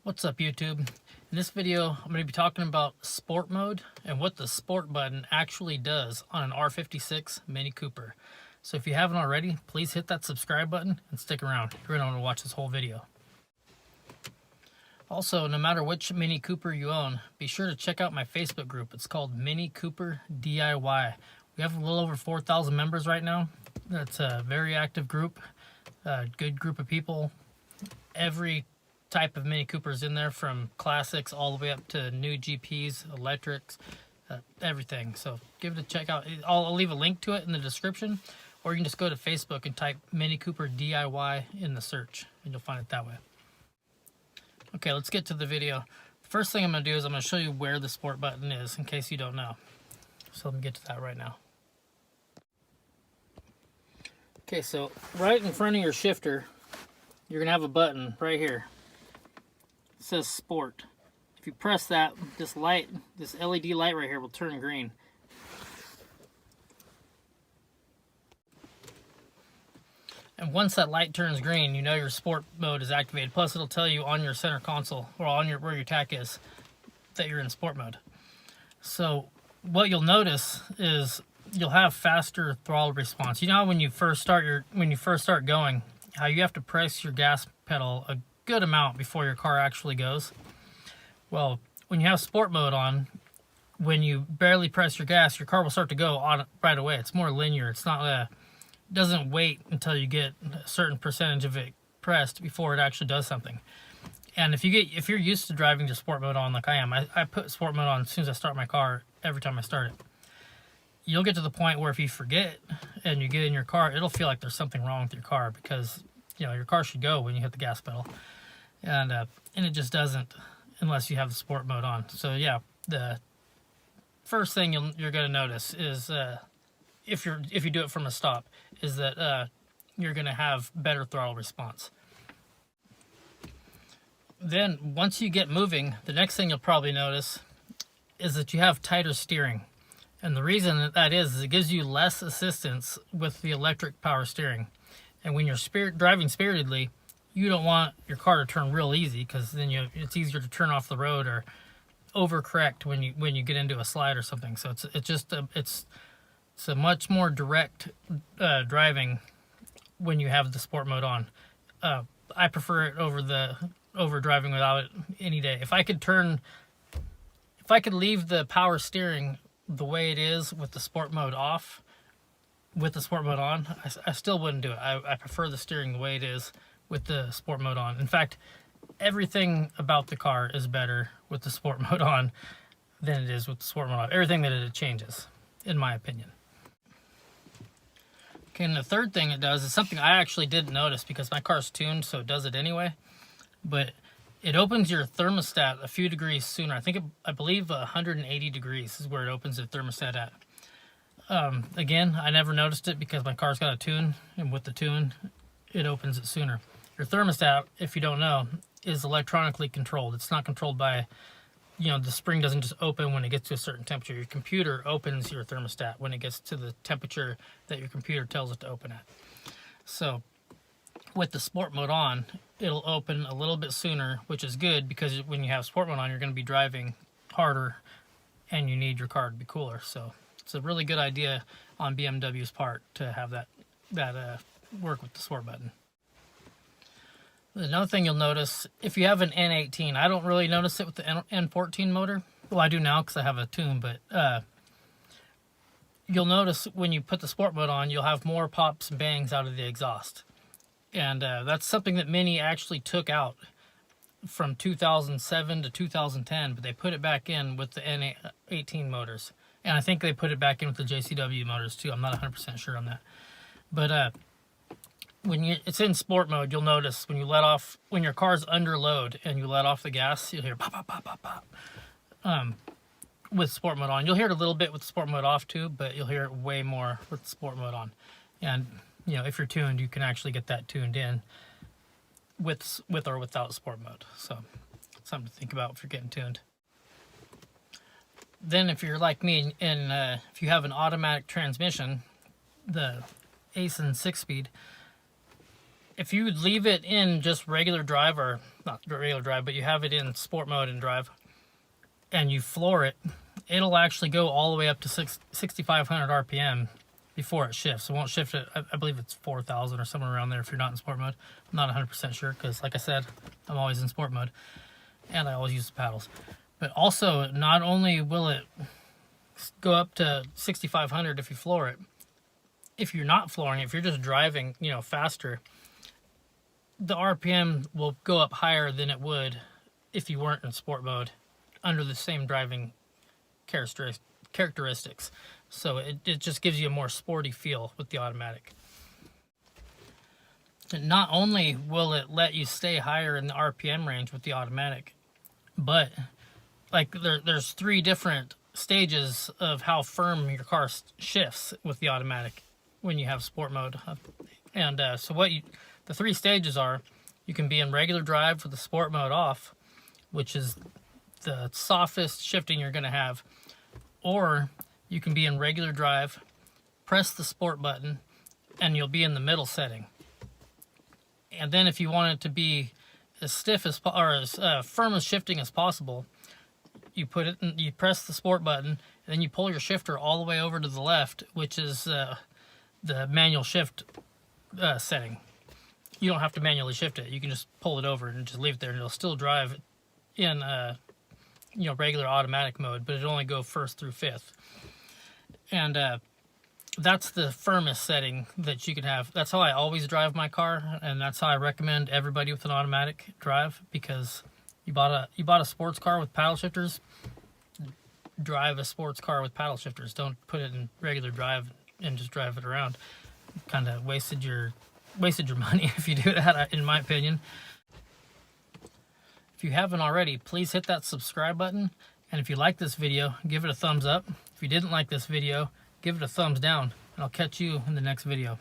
What's up, YouTube? In this video, I'm going to be talking about sport mode and what the sport button actually does on an R56 Mini Cooper. So if you haven't already, please hit that subscribe button and stick around. You're going to want to watch this whole video. Also, no matter which Mini Cooper you own, be sure to check out my Facebook group. It's called Mini Cooper DIY. We have a little over 4,000 members right now. That's a very active group, a good group of people. Every type of Mini Coopers in there, from classics all the way up to new GPs, electrics, everything. So give it a check out. I'll leave a link to it in the description, or you can just go to Facebook and type Mini Cooper DIY in the search and you'll find it that way. Okay, let's get to the video. The first thing I'm going to do is I'm going to show you where the sport button is in case you don't know. So let me get to that right now. Okay, so right in front of your shifter, you're going to have a button right here. It says sport. If you press that, this LED light right here will turn green. And once that light turns green, you know your sport mode is activated. Plus, it'll tell you on your center console or on where your tack is that you're in sport mode. So what you'll notice is you'll have faster throttle response. You know how when you first start going, how you have to press your gas pedal a good amount before your car actually goes? Well, when you have sport mode on, when you barely press your gas, your car will start to go on right away. It's more linear. It's not doesn't wait until you get a certain percentage of it pressed before it actually does something. And if you're used to driving to sport mode on like I am, I put sport mode on as soon as I start my car every time I start it. You'll get to the point where if you forget and you get in your car, it'll feel like there's something wrong with your car, because you know your car should go when you hit the gas pedal, and it just doesn't unless you have the sport mode on. So yeah, the first thing you're going to notice is if you do it from a stop, is that you're going to have better throttle response. Then once you get moving, the next thing you'll probably notice is that you have tighter steering. And the reason that is it gives you less assistance with the electric power steering. And when you're driving spiritedly, you don't want your car to turn real easy, because then it's easier to turn off the road or overcorrect when you get into a slide or something. So it's a much more direct driving when you have the sport mode on. I prefer it over driving without it any day. If I could leave the power steering the way it is with the sport mode off, with the sport mode on, I still wouldn't do it. I prefer the steering the way it is with the sport mode on. In fact, everything about the car is better with the sport mode on than it is with the sport mode off. Everything that it changes, in my opinion. Okay, and the third thing it does is something I actually didn't notice because my car's tuned, so it does it anyway. But it opens your thermostat a few degrees sooner. I believe 180 degrees is where it opens the thermostat at. Again, I never noticed it because my car's got a tune, and with the tune, it opens it sooner. Your thermostat, if you don't know, is electronically controlled. It's not controlled by, the spring doesn't just open when it gets to a certain temperature. Your computer opens your thermostat when it gets to the temperature that your computer tells it to open at. So with the sport mode on, it'll open a little bit sooner, which is good, because when you have sport mode on, you're going to be driving harder and you need your car to be cooler. So it's a really good idea on BMW's part to have that work with the sport button. Another thing you'll notice, if you have an N18, I don't really notice it with the N14 motor. Well, I do now because I have a tune, but you'll notice when you put the sport mode on, you'll have more pops and bangs out of the exhaust. And that's something that Mini actually took out from 2007 to 2010, but they put it back in with the N18 motors. And I think they put it back in with the JCW motors too. I'm not 100% sure on that. But when it's in sport mode, you'll notice when your car's under load and you let off the gas, you'll hear pop, pop, pop, pop, pop. With sport mode on. You'll hear it a little bit with sport mode off too, but you'll hear it way more with sport mode on. And if you're tuned, you can actually get that tuned in with or without sport mode. So something to think about if you're getting tuned. Then if you're like me and if you have an automatic transmission, the Aisin 6-speed, if you leave it in just regular drive, or not regular drive, but you have it in sport mode and drive, and you floor it, it'll actually go all the way up to 6,500 RPM before it shifts. It won't shift it. I believe it's 4,000 or somewhere around there if you're not in sport mode. I'm not 100% sure because, like I said, I'm always in sport mode and I always use the paddles. But also, not only will it go up to 6,500 if you floor it, if you're not flooring it, if you're just driving, faster, the RPM will go up higher than it would if you weren't in sport mode under the same driving characteristics. So it just gives you a more sporty feel with the automatic. And not only will it let you stay higher in the RPM range with the automatic, but like there's 3 different stages of how firm your car shifts with the automatic when you have sport mode. And so the 3 stages are: you can be in regular drive with the sport mode off, which is the softest shifting you're going to have, or you can be in regular drive, press the sport button, and you'll be in the middle setting. And then if you want it to be as stiff as or as firm as shifting as possible, you press the sport button, and then you pull your shifter all the way over to the left, which is the manual shift setting. You don't have to manually shift it. You can just pull it over and just leave it there, and it'll still drive in regular automatic mode, but it'll only go 1st through 5th. And that's the firmest setting that you can have. That's how I always drive my car, and that's how I recommend everybody with an automatic drive, because you bought a sports car with paddle shifters, drive a sports car with paddle shifters. Don't put it in regular drive and just drive it around. Kind of wasted your money if you do that, in my opinion. If you haven't already, please hit that subscribe button, and if you like this video, give it a thumbs up. If you didn't like this video, give it a thumbs down, and I'll catch you in the next video.